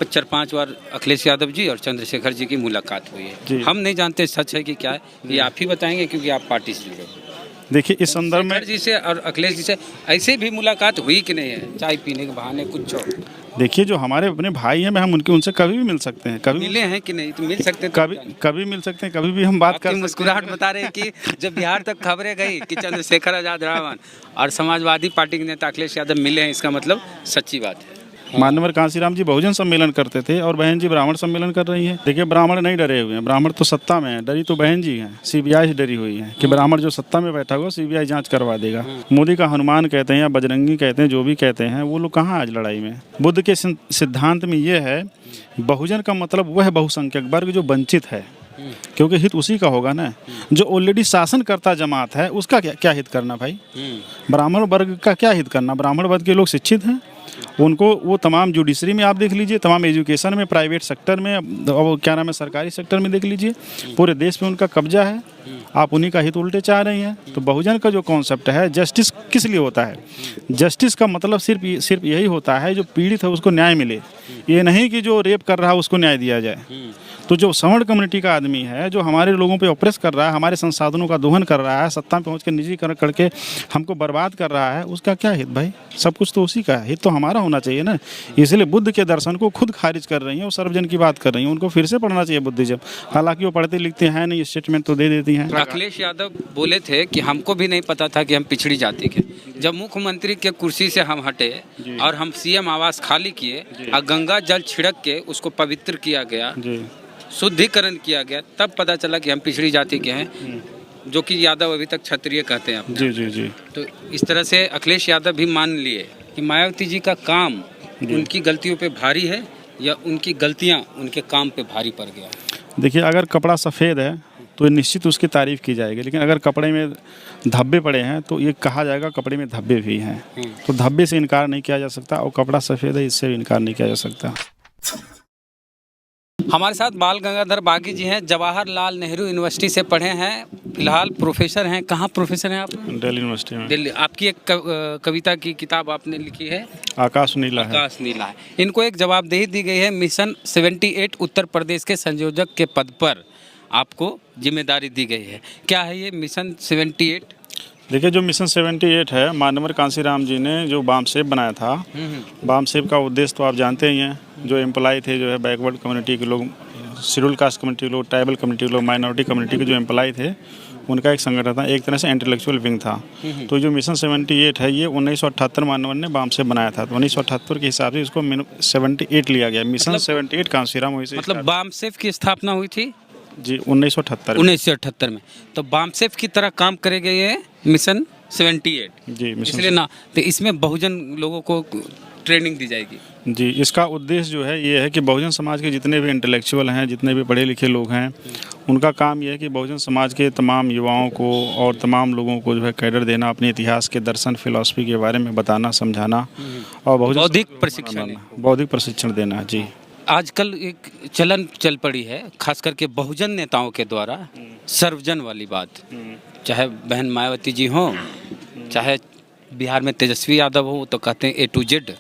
4-5 बार अखिलेश यादव जी और चंद्रशेखर जी की मुलाकात हुई है। हम नहीं जानते सच है कि क्या है, ये आप ही बताएंगे क्योंकि आप पार्टी से जुड़े हो। देखिए इस संदर्भ में जी से और अखिलेश जी से ऐसे भी मुलाकात हुई कि नहीं है, चाय पीने के बहाने कुछ हो? देखिए जो हमारे अपने भाई हैं हम उनसे कभी भी मिल सकते हैं, कभी मिले हैं कि नहीं? तो मिल सकते हैं, कभी मिल सकते हैं, कभी भी हम बात कर सकते हैं। मुस्कुराहट बता रहे हैं कि जब बिहार तक खबरें गई कि चंद्रशेखर आजाद रावण और समाजवादी पार्टी के नेता अखिलेश यादव मिले हैं, इसका मतलब सच्ची बात है। मानवर कांसीराम जी बहुजन सम्मेलन करते थे और बहन जी ब्राह्मण सम्मेलन कर रही हैं। देखिए ब्राह्मण नहीं डरे हुए हैं, ब्राह्मण तो सत्ता में है, डरी तो बहन जी हैं, सीबीआई से डरी हुई है कि ब्राह्मण जो सत्ता में बैठा हुआ सीबीआई जांच करवा देगा। मोदी का हनुमान कहते हैं या बजरंगी कहते हैं, जो भी कहते हैं, वो लोग कहाँ आज लड़ाई में। बुद्ध के सिद्धांत में ये है, बहुजन का मतलब वह बहुसंख्यक वर्ग जो वंचित है, क्योंकि हित उसी का होगा ना। जो ऑलरेडी शासन करता जमात है उसका क्या हित करना भाई? ब्राह्मण वर्ग का क्या हित करना? ब्राह्मण वर्ग के लोग शिक्षित हैं, उनको वो तमाम जुडिशरी में आप देख लीजिए, तमाम एजुकेशन में, प्राइवेट सेक्टर में, और क्या नाम है सर्कारी सेक्टर में देख लीजिए, पूरे देश में उनका कब्जा है। आप उन्हीं का हित उल्टे चाह रही हैं। तो बहुजन का जो कॉन्सेप्ट है, जस्टिस किस लिए होता है? जस्टिस का मतलब सिर्फ यही होता है जो पीड़ित है उसको न्याय मिले, ये नहीं कि जो रेप कर रहा है उसको न्याय दिया जाए। तो जो सवर्ण कम्युनिटी का आदमी है, जो हमारे लोगों पे ऑप्रेस कर रहा है, हमारे संसाधनों का दोहन कर रहा है, सत्ता में पहुंच के निजीकरण करके हमको बर्बाद कर रहा है, उसका क्या हित भाई? सब कुछ तो उसी का है, हित तो हमारा होना चाहिए ना। इसलिए बुद्ध के दर्शन को खुद खारिज कर रही हैं और सर्वजन की बात कर रही हैं। उनको फिर से पढ़ना चाहिए बुद्धिज्म, हालांकि वो पढ़ते लिखते हैं नहीं, स्टेटमेंट तो दे देती हैं। अखिलेश यादव बोले थे कि हमको भी नहीं पता था कि हम पिछड़ी जाति के। जब मुख्यमंत्री के कुर्सी से हम हटे और हम सीएम आवास खाली किए और गंगा जल छिड़क के उसको पवित्र किया गया, शुद्धिकरण किया गया, तब पता चला कि हम पिछड़ी जाति के हैं, जो कि यादव अभी तक क्षत्रिय कहते हैं अपने। जी। तो इस तरह से अखिलेश यादव भी मान लिए कि मायावती जी का काम उनकी गलतियों पे भारी है या उनकी गलतियां उनके काम पे भारी पड़ गया। देखिए अगर कपड़ा सफ़ेद है तो निश्चित उसकी तारीफ़ की जाएगी, लेकिन अगर कपड़े में धब्बे पड़े हैं तो ये कहा जाएगा कपड़े में धब्बे भी हैं। तो धब्बे से इनकार नहीं किया जा सकता और कपड़ा सफ़ेद है इससे भी इनकार नहीं किया जा सकता। हमारे साथ बाल गंगाधर बागी जी हैं, जवाहरलाल नेहरू यूनिवर्सिटी से पढ़े हैं, फिलहाल प्रोफेसर हैं। कहाँ प्रोफेसर हैं आप? दिल्ली यूनिवर्सिटी में। दिल्ली। आपकी एक कविता की किताब आपने लिखी है, आकाश नीला है। आकाश नीला है। इनको एक जवाबदेही दी गई है, मिशन 78 उत्तर प्रदेश के संयोजक के पद पर आपको जिम्मेदारी दी गई है। क्या है ये मिशन 78? देखिए जो मिशन 78 है, मानवर कांसीराम जी ने जो बामसेफ बनाया था, बामसेफ का उद्देश्य तो आप जानते ही हैं। जो एम्प्लॉय थे, जो है बैकवर्ड कम्युनिटी के लोग, शेड्यूल कास्ट कम्युनिटी के लोग, ट्राइबल कम्युनिटी के लोग, माइनॉरिटी कम्युनिटी के जो एम्प्लॉय थे, उनका एक संगठन था, एक तरह से इंटेलेक्चुअल विंग था। तो जो मिशन 78 है, ये 1978 मानवर ने बामसेफ बनाया था। तो 1978 के हिसाब से इसको 78 लिया गया, मिशन 78 कांसीराम हुई से। मतलब बामसेफ की स्थापना हुई थी जी 1978 में। तो बामसेफ की तरह काम करेगा ये मिशन 78 जी, इसलिए ना। तो इसमें बहुजन लोगों को ट्रेनिंग दी जाएगी जी। इसका उद्देश्य जो है ये है कि बहुजन समाज के जितने भी इंटेलेक्चुअल हैं, जितने भी पढ़े लिखे लोग हैं, उनका काम ये है कि बहुजन समाज के तमाम युवाओं को और तमाम लोगों को जो है कैडर देना, अपने इतिहास के दर्शन फिलॉसफी के बारे में बताना, समझाना और बौद्धिक प्रशिक्षण देना। जी आजकल एक चलन चल पड़ी है, खास करके बहुजन नेताओं के द्वारा सर्वजन वाली बात, चाहे बहन मायावती जी हों, चाहे बिहार में तेजस्वी यादव हो तो कहते हैं A to Z,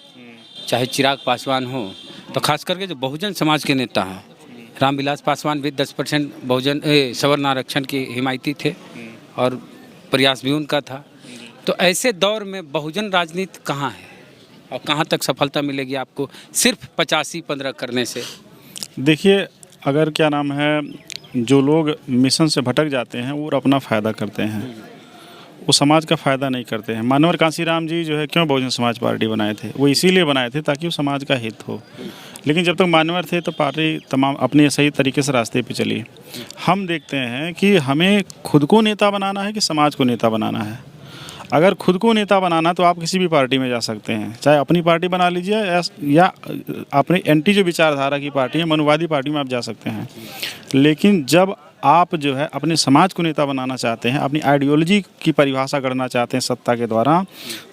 चाहे चिराग पासवान हो, तो खास करके जो बहुजन समाज के नेता हैं, रामविलास पासवान भी 10% बहुजन सवर्ण आरक्षण के हिमायती थे और प्रयास भी उनका था। तो ऐसे दौर में बहुजन राजनीति कहाँ है और कहाँ तक सफलता मिलेगी आपको सिर्फ 85-15 करने से? देखिए अगर क्या नाम है, जो लोग मिशन से भटक जाते हैं वो अपना फ़ायदा करते हैं, वो समाज का फ़ायदा नहीं करते हैं। मानवर कांसीराम जी जो है क्यों बहुजन समाज पार्टी बनाए थे? वो इसीलिए बनाए थे ताकि वो समाज का हित हो। लेकिन जब तक मानवर थे तो पार्टी तमाम अपने सही तरीके से रास्ते पे चली। हम देखते हैं कि हमें खुद को नेता बनाना है कि समाज को नेता बनाना है। अगर खुद को नेता बनाना तो आप किसी भी पार्टी में जा सकते हैं, चाहे अपनी पार्टी बना लीजिए या अपनी एंटी जो विचारधारा की पार्टी है, मनुवादी पार्टी में आप जा सकते हैं। लेकिन जब आप जो है अपने समाज को नेता बनाना चाहते हैं, अपनी आइडियोलॉजी की परिभाषा करना चाहते हैं सत्ता के द्वारा,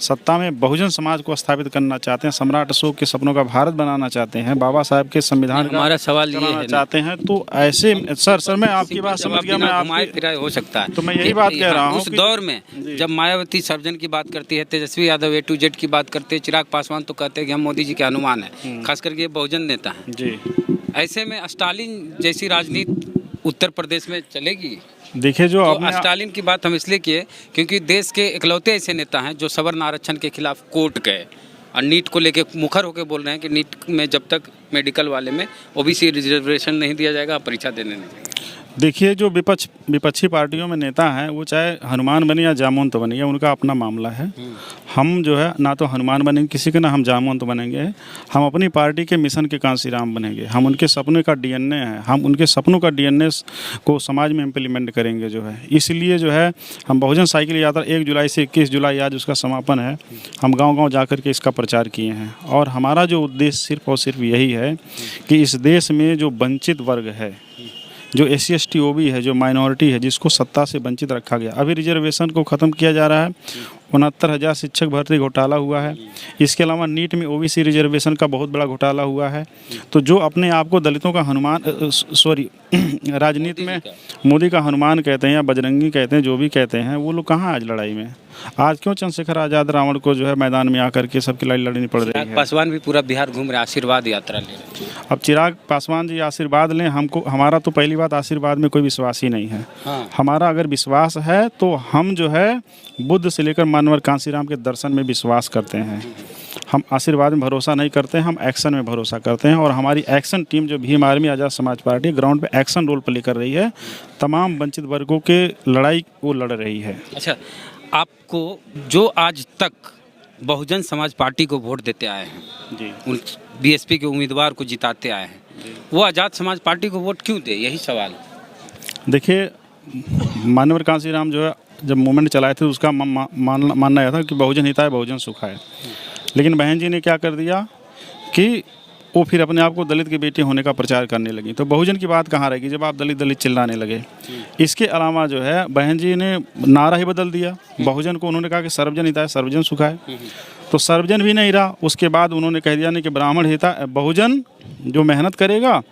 सत्ता में बहुजन समाज को स्थापित करना चाहते हैं, सम्राट अशोक के सपनों का भारत बनाना चाहते हैं, बाबा साहब के संविधान का हमारा सवाल ये चलाना है चाहते हैं, तो ऐसे सर मैं आपकी बात समझ गया। मैं घुमाए फिराए हो सकता है, तो मैं यही बात कह रहा हूँ उस दौर में जब मायावती सर्वजन की बात करती है, Tejashwi Yadav A to Z की बात करते हैं, चिराग पासवान तो कहते हैं कि हम मोदी जी के हनुमान हैं, खास करके ये बहुजन नेता हैं जी। ऐसे में स्टालिन जैसी राजनीति उत्तर प्रदेश में चलेगी? देखिए जो तो स्टालिन की बात हम इसलिए किए क्योंकि देश के इकलौते ऐसे नेता हैं जो सवर्ण आरक्षण के खिलाफ कोर्ट गए और नीट को लेके मुखर होकर बोल रहे हैं कि नीट में जब तक मेडिकल वाले में ओबीसी रिजर्वेशन नहीं दिया जाएगा, परीक्षा देने नहीं जाएगा। देखिए जो विपक्षी पार्टियों में नेता हैं वो चाहे हनुमान बने या जामवंत बने, उनका अपना मामला है। हम जो है ना तो हनुमान बनेंगे किसी के, ना हम जामवंत बनेंगे। हम अपनी पार्टी के मिशन के कांसीराम बनेंगे। हम उनके सपने का डीएनए है, हम उनके सपनों का डीएनए को समाज में इम्प्लीमेंट करेंगे जो है। इसलिए जो है हम बहुजन साइकिल यात्रा 1 जुलाई से 21 जुलाई आज उसका समापन है, हम गाँव-गाँव जा कर के इसका प्रचार किए हैं। और हमारा जो उद्देश्य सिर्फ और सिर्फ यही है कि इस देश में जो वंचित वर्ग है, जो SC ST OB है, जो माइनॉरिटी है, जिसको सत्ता से वंचित रखा गया, अभी रिजर्वेशन को ख़त्म किया जा रहा है। 69,000 शिक्षक भर्ती घोटाला हुआ है। इसके अलावा नीट में OBC रिजर्वेशन का बहुत बड़ा घोटाला हुआ है। तो जो अपने आप को दलितों का हनुमान राजनीति में मोदी का हनुमान कहते हैं या बजरंगी कहते हैं, जो भी कहते हैं, वो लोग कहाँ आज लड़ाई में? आज क्यों चंद्रशेखर आज़ाद रावण को जो है मैदान में आकर के सबकी लड़ाई लड़नी पड़ रही है? पासवान भी पूरा बिहार घूम रहे, आशीर्वाद यात्रा ले रहे। अब चिराग पासवान जी आशीर्वाद लें, हमको हमारा तो पहली बात आशीर्वाद में कोई विश्वास ही नहीं है। हाँ। हमारा अगर विश्वास है तो हम जो है बुद्ध से लेकर मानवर कांसीराम के दर्शन में विश्वास करते हैं। हम आशीर्वाद में भरोसा नहीं करते हैं, हम एक्शन में भरोसा करते हैं। और हमारी एक्शन टीम जो भीम आर्मी आज़ाद समाज पार्टी ग्राउंड पे एक्शन रोल प्ले कर रही है, तमाम वंचित वर्गों के लड़ाई वो लड़ रही है। अच्छा, आपको जो आज तक बहुजन समाज पार्टी को वोट देते आए हैं जी, उन BSP के उम्मीदवार को जिताते आए हैं, वो आज़ाद समाज पार्टी को वोट क्यों दे? यही सवाल। देखिए मानवर कांसीराम जो है जब मूवमेंट चलाए थे उसका मानना यह था कि बहुजन हिताय बहुजन सुखाय। लेकिन बहन जी ने क्या कर दिया कि वो फिर अपने आप को दलित की बेटी होने का प्रचार करने लगी। तो बहुजन की बात कहाँ रहेगी जब आप दलित दलित चिल्लाने लगे? इसके अलावा जो है बहन जी ने नारा ही बदल दिया। बहुजन को उन्होंने कहा कि सर्वजन हिताय सर्वजन सुखाय, तो सर्वजन भी नहीं रहा। उसके बाद उन्होंने कह दिया नहीं कि ब्राह्मण हिताय, बहुजन जो मेहनत करेगा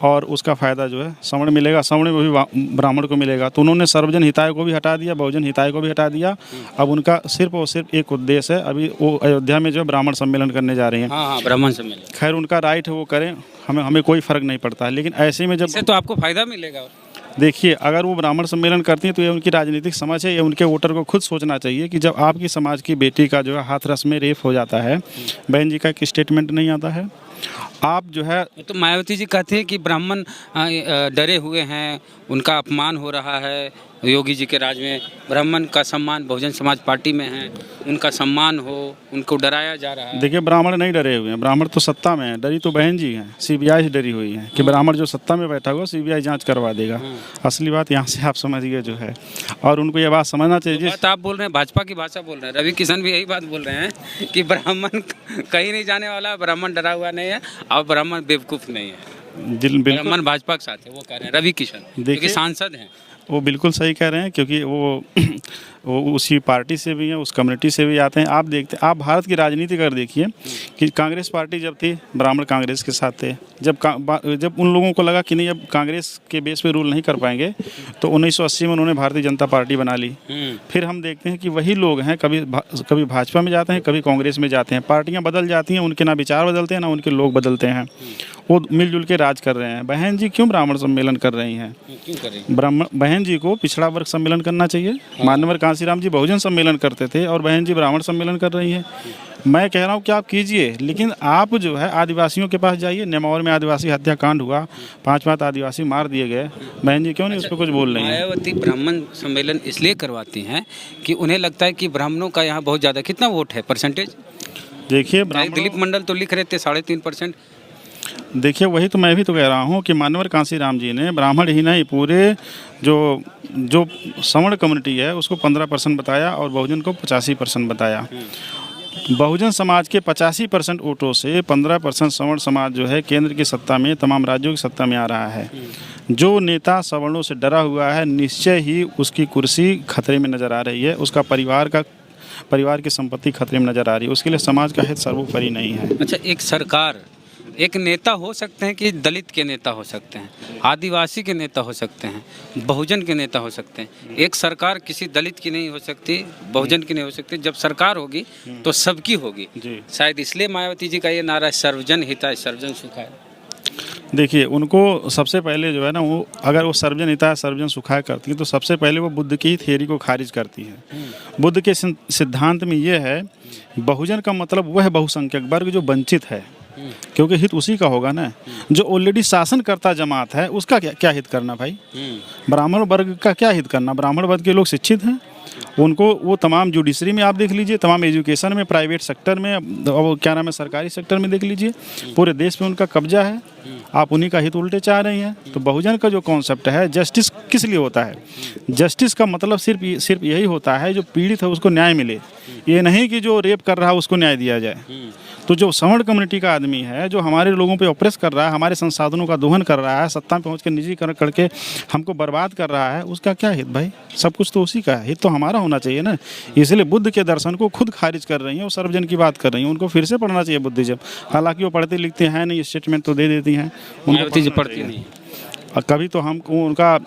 और उसका फ़ायदा जो है सवर्ण मिलेगा, सवर्ण में भी ब्राह्मण को मिलेगा। तो उन्होंने सर्वजन हिताय को भी हटा दिया, बहुजन हिताय को भी हटा दिया। अब उनका सिर्फ और सिर्फ एक उद्देश्य है, अभी वो अयोध्या में जो है ब्राह्मण सम्मेलन करने जा रहे हैं। हाँ, ब्राह्मण सम्मेलन। खैर उनका राइट है, वो करें, हमें कोई फ़र्क नहीं पड़ता है। लेकिन ऐसे में जब इससे तो आपको फ़ायदा मिलेगा। देखिए अगर वो ब्राह्मण सम्मेलन करती हैं तो ये उनकी राजनीतिक समझ है। ये उनके वोटर को खुद सोचना चाहिए कि जब आपकी समाज की बेटी का जो है हाथरस में रेप हो जाता है, बहन जी का एक स्टेटमेंट नहीं आता है, आप जो है तो मायावती जी कहते हैं कि ब्राह्मण डरे हुए हैं, उनका अपमान हो रहा है योगी जी के राज में, ब्राह्मण का सम्मान बहुजन समाज पार्टी में है, उनका सम्मान हो, उनको डराया जा रहा है। देखिए ब्राह्मण नहीं डरे हुए हैं, ब्राह्मण तो सत्ता में है। डरी तो बहन जी हैं, CBI से डरी हुई है कि ब्राह्मण जो सत्ता में बैठा हुआ CBI जांच करवा देगा। असली बात यहाँ से आप समझिए जो है, और उनको ये बात समझना चाहिए। बात आप बोल रहे हैं, भाजपा की भाषा बोल रहे हैं, रवि किशन भी यही बात बोल रहे हैं कि ब्राह्मण कहीं नहीं जाने वाला, ब्राह्मण डरा हुआ नहीं है और ब्राह्मण बेवकूफ़ नहीं है। ब्राह्मण भाजपा के साथ है, वो कह रहे हैं रवि किशन, देखिए सांसद हैं। वो बिल्कुल सही कह रहे हैं क्योंकि वो उसी पार्टी से भी हैं, उस कम्युनिटी से भी आते हैं। आप देखते, आप भारत की राजनीति अगर देखिए कि कांग्रेस पार्टी जब थी ब्राह्मण कांग्रेस के साथ थे। जब उन लोगों को लगा कि नहीं अब कांग्रेस के बेस पे रूल नहीं कर पाएंगे तो 1980 में उन्होंने भारतीय जनता पार्टी बना ली। फिर हम देखते हैं कि वही लोग हैं, कभी भाजपा में जाते हैं, कभी कांग्रेस में जाते हैं। पार्टियाँ बदल जाती हैं, उनके ना विचार बदलते हैं ना उनके लोग बदलते हैं, वो मिलजुल के राज कर रहे हैं। बहन जी क्यों ब्राह्मण सम्मेलन कर रही हैं? क्यों कर रही हैं? बहन जी को पिछड़ा वर्ग सम्मेलन करना चाहिए। मानवर कांसीराम जी बहुजन सम्मेलन करते थे और बहन जी ब्राह्मण सम्मेलन कर रही हैं। मैं कह रहा हूँ कि आप कीजिए, लेकिन आप जो है आदिवासियों के पास जाइए। नेमावर में आदिवासी हत्याकांड हुआ, 5 आदिवासी मार दिए गए, बहन जी क्यों नहीं उस पर कुछ बोल रही हैं? मायावती ब्राह्मण सम्मेलन इसलिए करवाती हैं कि उन्हें लगता है कि ब्राह्मणों का यहाँ बहुत ज़्यादा, कितना वोट है परसेंटेज? देखिए दिलीप मंडल तो लिख रहे थे 3.5%। देखिए वही तो मैं भी तो कह रहा हूँ कि मानवर कांसीराम जी ने ब्राह्मण ही नहीं पूरे जो सवर्ण कम्युनिटी है उसको 15% बताया और बहुजन को 85% बताया। बहुजन समाज के 85% वोटों से 15% सवर्ण समाज जो है केंद्र की सत्ता में, तमाम राज्यों की सत्ता में आ रहा है। जो नेता सवर्णों से डरा हुआ है निश्चय ही उसकी कुर्सी खतरे में नज़र आ रही है, उसका परिवार की संपत्ति खतरे में नज़र आ रही है, उसके लिए समाज का हित सर्वोपरि नहीं है। अच्छा, एक सरकार, एक नेता हो सकते हैं कि दलित के नेता हो सकते हैं, आदिवासी के नेता हो सकते हैं, बहुजन के नेता हो सकते हैं। एक सरकार किसी दलित की नहीं हो सकती, बहुजन की नहीं हो सकती। जब सरकार होगी तो सबकी होगी। शायद इसलिए मायावती जी का ये नारा सर्वजन हिताय सर्वजन सुखाय। देखिए, उनको सबसे पहले जो है ना, वो अगर वो सर्वजन हिताय सर्वजन सुखाय करती है तो सबसे पहले वो बुद्ध की थ्योरी को खारिज करती है। बुद्ध के सिद्धांत में ये है, बहुजन का मतलब वह बहुसंख्यक वर्ग जो वंचित है, क्योंकि हित उसी का होगा ना। जो ऑलरेडी शासन करता जमात है उसका क्या हित करना भाई? ब्राह्मण वर्ग का क्या हित करना? ब्राह्मण वर्ग के लोग शिक्षित हैं, उनको वो तमाम जुडिशरी में आप देख लीजिए, तमाम एजुकेशन में, प्राइवेट सेक्टर में, और क्या नाम है सरकारी सेक्टर में देख लीजिए, पूरे देश में उनका कब्जा है। आप उन्हीं का हित उल्टे चाह रही हैं। तो बहुजन का जो कॉन्सेप्ट है, जस्टिस किस लिए होता है? जस्टिस का मतलब सिर्फ यही होता है जो पीड़ित है उसको न्याय मिले, ये नहीं कि जो रेप कर रहा है उसको न्याय दिया जाए। तो जो सवर्ण कम्युनिटी का आदमी है, जो हमारे लोगों पे ऑप्रेस कर रहा है, हमारे संसाधनों का दोहन कर रहा है, सत्ता में पहुंच के निजीकरण करके हमको बर्बाद कर रहा है, उसका क्या हित भाई? सब कुछ तो उसी का है, हित तो हमारा होना चाहिए ना। इसलिए बुद्ध के दर्शन को खुद खारिज कर रही हैं, वो सर्वजन की बात कर रही हैं। उनको फिर से पढ़ना चाहिए बुद्धिज्म। हालांकि वो पढ़ते लिखते हैं नहीं, स्टेटमेंट तो दे देती हैं, उनको पढ़ती नहीं। और कभी तो हमको उनका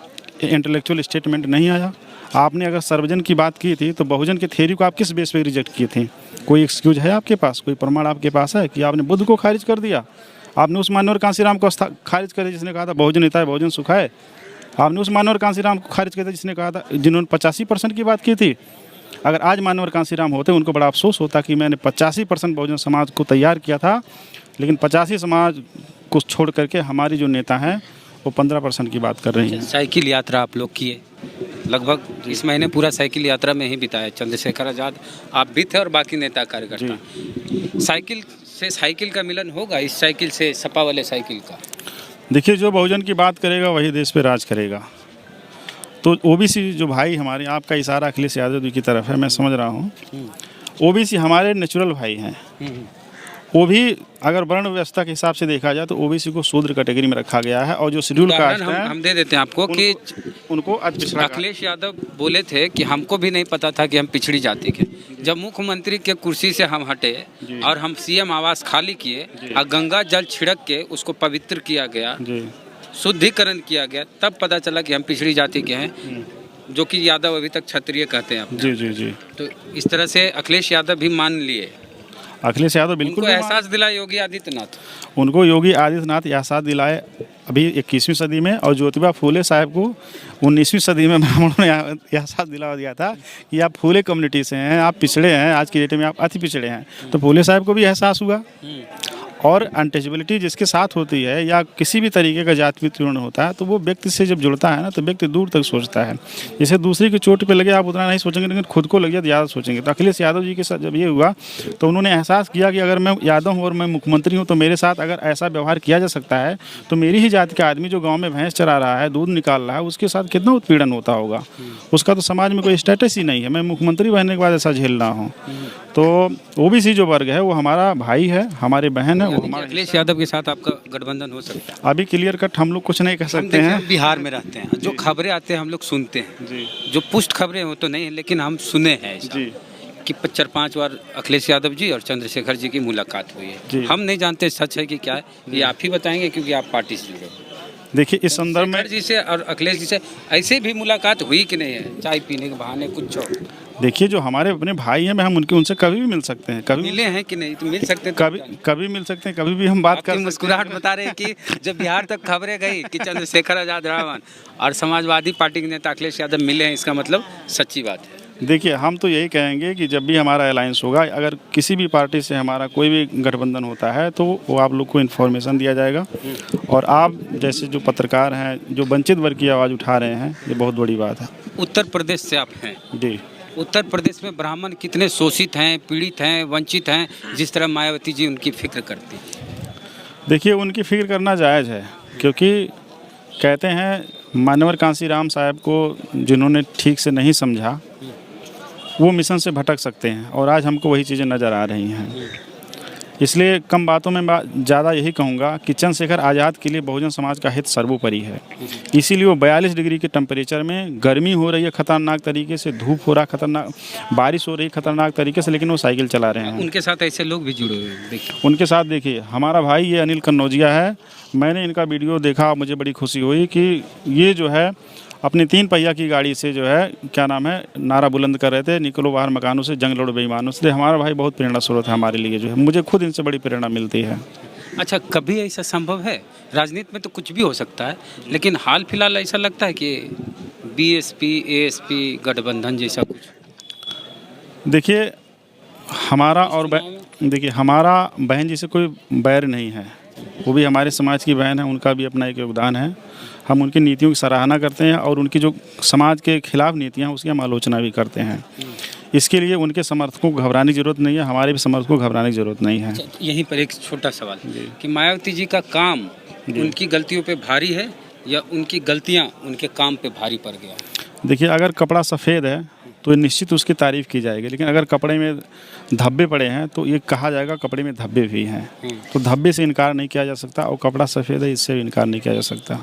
इंटेलेक्चुअल स्टेटमेंट नहीं आया। आपने अगर सर्वजन की बात की थी तो बहुजन की थ्योरी को आप किस बेस पे रिजेक्ट किए थे? कोई एक्सक्यूज है आपके पास? कोई प्रमाण आपके पास है कि आपने बुद्ध को खारिज कर दिया? आपने उस मानवर कांसीराम को खारिज कर दिया जिसने कहा था बहुजन हिताय बहुजन सुखाय? आपने उस मानवर कांसीराम को खारिज कर दिया जिसने कहा था, जिन्होंने 85% की बात की थी? अगर आज मानवर कांसीराम होते उनको बड़ा अफसोस होता कि मैंने 85% बहुजन समाज को तैयार किया था, लेकिन 85 समाज को छोड़ करके हमारी जो नेता हैं वो 15% की बात कर रही हैं। साइकिल यात्रा आप लोग किए, लगभग इस महीने पूरा साइकिल यात्रा में ही बिताया। चंद्रशेखर आज़ाद आप भी थे और बाकी नेता कार्यकर्ता। साइकिल से साइकिल का मिलन होगा, इस साइकिल से सपा वाले साइकिल का? देखिए, जो बहुजन की बात करेगा वही देश पे राज करेगा। तो ओबीसी जो भाई हमारे, आपका इशारा अखिलेश यादव जी की तरफ है, मैं समझ रहा हूँ। ओबीसी हमारे नेचुरल भाई हैं। वो भी अगर वर्ण व्यवस्था के हिसाब से देखा जाए तो ओबीसी को शूद्र कैटेगरी में रखा गया है, और जो शेड्यूल कास्ट है हम दे देते हैं आपको कि उनको अखिलेश यादव बोले थे कि हमको भी नहीं पता था कि हम पिछड़ी जाति के। जब मुख्यमंत्री के कुर्सी से हम हटे और हम सीएम आवास खाली किए और गंगा जल छिड़क के उसको पवित्र किया गया, शुद्धिकरण किया गया, तब पता चला कि हम पिछड़ी जाति के हैं, जो कि यादव अभी तक क्षत्रिय कहते हैं अपने। जी। तो इस तरह से अखिलेश यादव भी मान लिए। अखिलेश यादव बिल्कुल एहसास दिलाए योगी आदित्यनाथ, उनको योगी आदित्यनाथ एहसास दिलाए अभी 21वीं सदी में, और ज्योतिबा फूले साहब को 19वीं सदी में ब्राह्मणों ने एहसास दिला दिया था कि आप फूले कम्युनिटी से हैं, आप पिछड़े हैं, आज की डेट में आप अति पिछड़े हैं। तो फूले साहब को भी एहसास हुआ। और अनटचेबिलिटी जिसके साथ होती है या किसी भी तरीके का जाति वितरण होता है तो वो व्यक्ति से जब जुड़ता है ना तो व्यक्ति दूर तक सोचता है। जैसे दूसरे की चोट पे लगे आप उतना नहीं सोचेंगे, लेकिन खुद को लगे तो ज़्यादा सोचेंगे। तो अखिलेश यादव जी के साथ जब ये हुआ तो उन्होंने एहसास किया कि अगर मैं यादव हूँ और मैं मुख्यमंत्री हूँ तो मेरे साथ अगर ऐसा व्यवहार किया जा सकता है तो मेरी ही जाति का आदमी जो गाँव में भैंस चरा रहा है, दूध निकाल रहा है, उसके साथ कितना उत्पीड़न होता होगा। उसका तो समाज में कोई स्टेटस ही नहीं है। मैं मुख्यमंत्री बनने के बाद ऐसा झेल रहा हूँ। तो ओबीसी जो वर्ग है वो हमारा भाई है, हमारी बहन है, वो हमारे। अखिलेश यादव के साथ आपका गठबंधन हो सकता है? अभी क्लियर कट हम लोग कुछ नहीं कह सकते हैं। बिहार में रहते हैं, जो खबरें आते हैं हम लोग सुनते हैं जी। जो पुष्ट खबरें हो तो नहीं, लेकिन हम सुने हैं जी कि 4-5 बार अखिलेश यादव जी और चंद्रशेखर जी की मुलाकात हुई है। हम नहीं जानते सच है कि क्या है, ये आप ही बताएंगे क्योंकि आप पार्टी से जुड़े हो। देखिए, इस संदर्भ में जी से और अखिलेश जी से ऐसे भी मुलाकात हुई कि नहीं है, चाय पीने के बहाने कुछ हो? देखिए, जो हमारे अपने भाई हैं हम उनसे कभी भी मिल सकते हैं। कभी मिले हैं कि नहीं? तो मिल सकते हैं, कभी मिल सकते हैं, कभी भी हम बात कर। मुस्कुराहट बता रहे हैं कि जब बिहार तक खबरें गई कि चंद्रशेखर आजाद रावण और समाजवादी पार्टी के नेता अखिलेश यादव मिले हैं, इसका मतलब सच्ची बात है। देखिए, हम तो यही कहेंगे कि जब भी हमारा अलायंस होगा, अगर किसी भी पार्टी से हमारा कोई भी गठबंधन होता है तो वो आप लोग को इन्फॉर्मेशन दिया जाएगा। और आप जैसे जो पत्रकार हैं जो वंचित वर्ग की आवाज़ उठा रहे हैं, ये बहुत बड़ी बात है। उत्तर प्रदेश से आप हैं जी। उत्तर प्रदेश में ब्राह्मण कितने शोषित हैं, पीड़ित हैं, वंचित हैं, जिस तरह मायावती जी उनकी फिक्र करती हैं? देखिए, उनकी फिक्र करना जायज़ है, क्योंकि कहते हैं मानवर कांसीराम साहब को जिन्होंने ठीक से नहीं समझा वो मिशन से भटक सकते हैं, और आज हमको वही चीज़ें नज़र आ रही हैं। इसलिए कम बातों में ज़्यादा यही कहूँगा कि चंद्रशेखर आज़ाद के लिए बहुजन समाज का हित सर्वोपरि है। इसीलिए वो 42 डिग्री के टेम्परेचर में, गर्मी हो रही है खतरनाक तरीके से, धूप हो रहा खतरनाक, बारिश हो रही है खतरनाक तरीके से, लेकिन वो साइकिल चला रहे हैं। उनके साथ ऐसे लोग भी जुड़े हुए हैं, देखिए उनके साथ देखिए हमारा भाई ये अनिल कन्नौजिया है। मैंने इनका वीडियो देखा, मुझे बड़ी खुशी हुई कि ये जो है अपनी 3 पहिया की गाड़ी से जो है क्या नाम है नारा बुलंद कर रहे थे, निकलो बाहर मकानों से, जंग लड़ो बेईमानों से। हमारा भाई बहुत प्रेरणा स्रोत है हमारे लिए, जो है मुझे खुद इनसे बड़ी प्रेरणा मिलती है। अच्छा, कभी ऐसा संभव है? राजनीति में तो कुछ भी हो सकता है, लेकिन हाल फिलहाल ऐसा लगता है कि बीएसपी एएसपी गठबंधन जैसा कुछ? देखिए हमारा बहन जी से कोई बैर नहीं है, वो भी हमारे समाज की बहन है, उनका भी अपना एक योगदान है। हम उनकी नीतियों की सराहना करते हैं और उनकी जो समाज के खिलाफ नीतियां हैं उसकी हम आलोचना भी करते हैं। इसके लिए उनके समर्थकों को घबराने की ज़रूरत नहीं है, हमारे भी समर्थकों को घबराने की ज़रूरत नहीं है। यहीं पर एक छोटा सवाल कि मायावती जी का काम उनकी गलतियों पे भारी है या उनकी गलतियां उनके काम पे भारी पड़ गया? देखिए अगर कपड़ा सफ़ेद है तो निश्चित उसकी तारीफ़ की जाएगी, लेकिन अगर कपड़े में धब्बे पड़े हैं तो ये कहा जाएगा कपड़े में धब्बे भी हैं। तो धब्बे से इनकार नहीं किया जा सकता और कपड़ा सफ़ेद है इससे भी इनकार नहीं किया जा सकता।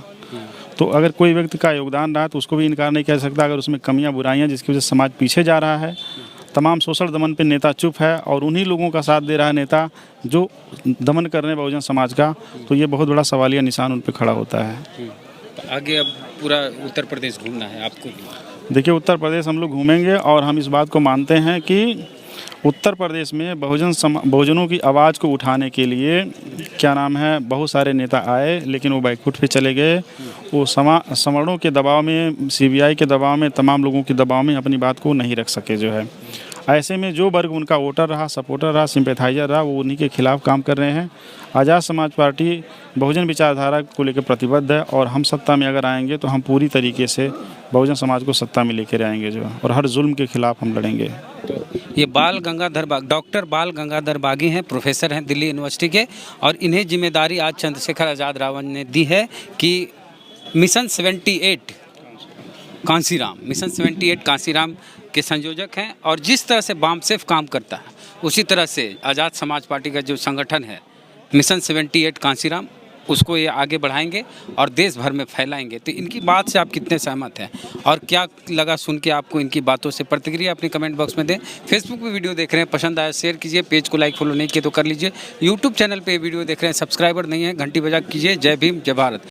तो अगर कोई व्यक्ति का योगदान रहा तो उसको भी इनकार नहीं किया जा सकता। अगर उसमें कमियां बुराइयां जिसकी वजह से समाज पीछे जा रहा है, तमाम शोषण दमन पे नेता चुप है और उन्हीं लोगों का साथ दे रहा है नेता जो दमन कर रहे हैं बहुजन समाज का, तो ये बहुत बड़ा सवालिया निशान उन पर खड़ा होता है। तो आगे अब पूरा उत्तर प्रदेश घूमना है आपको भी? देखिए उत्तर प्रदेश हम लोग घूमेंगे और हम इस बात को मानते हैं कि उत्तर प्रदेश में बहुजनों की आवाज़ को उठाने के लिए क्या नाम है बहुत सारे नेता आए, लेकिन वो बैकफुट पे चले गए। वो सवर्णों के दबाव में, सीबीआई के दबाव में, तमाम लोगों के दबाव में अपनी बात को नहीं रख सके। जो है ऐसे में जो वर्ग उनका वोटर रहा, सपोर्टर रहा, सिंपैथाइजर रहा, वो उन्हीं के खिलाफ काम कर रहे हैं। आज़ाद समाज पार्टी बहुजन विचारधारा को लेकर प्रतिबद्ध है और हम सत्ता में अगर आएंगे तो हम पूरी तरीके से बहुजन समाज को सत्ता में लेकर आएंगे जो, और हर जुल्म के खिलाफ हम लड़ेंगे। ये डॉक्टर बाल गंगाधर बागी हैं, प्रोफेसर हैं दिल्ली यूनिवर्सिटी के, और इन्हें जिम्मेदारी आज चंद्रशेखर आज़ाद रावण ने दी है कि मिशन 78 कांसीराम के संयोजक हैं। और जिस तरह से बामसेफ काम करता है उसी तरह से आज़ाद समाज पार्टी का जो संगठन है मिशन 78 कांसीराम, उसको ये आगे बढ़ाएंगे और देश भर में फैलाएंगे। तो इनकी बात से आप कितने सहमत हैं और क्या लगा सुन के आपको इनकी बातों से? प्रतिक्रिया अपनी कमेंट बॉक्स में दें। फेसबुक पे वीडियो देख रहे हैं, पसंद आया शेयर कीजिए, पेज को लाइक फॉलो नहीं किए तो कर लीजिए। यूट्यूब चैनल पे वीडियो देख रहे हैं, सब्सक्राइबर नहीं है, घंटी बजा कीजिए। जय भीम, जय भारत।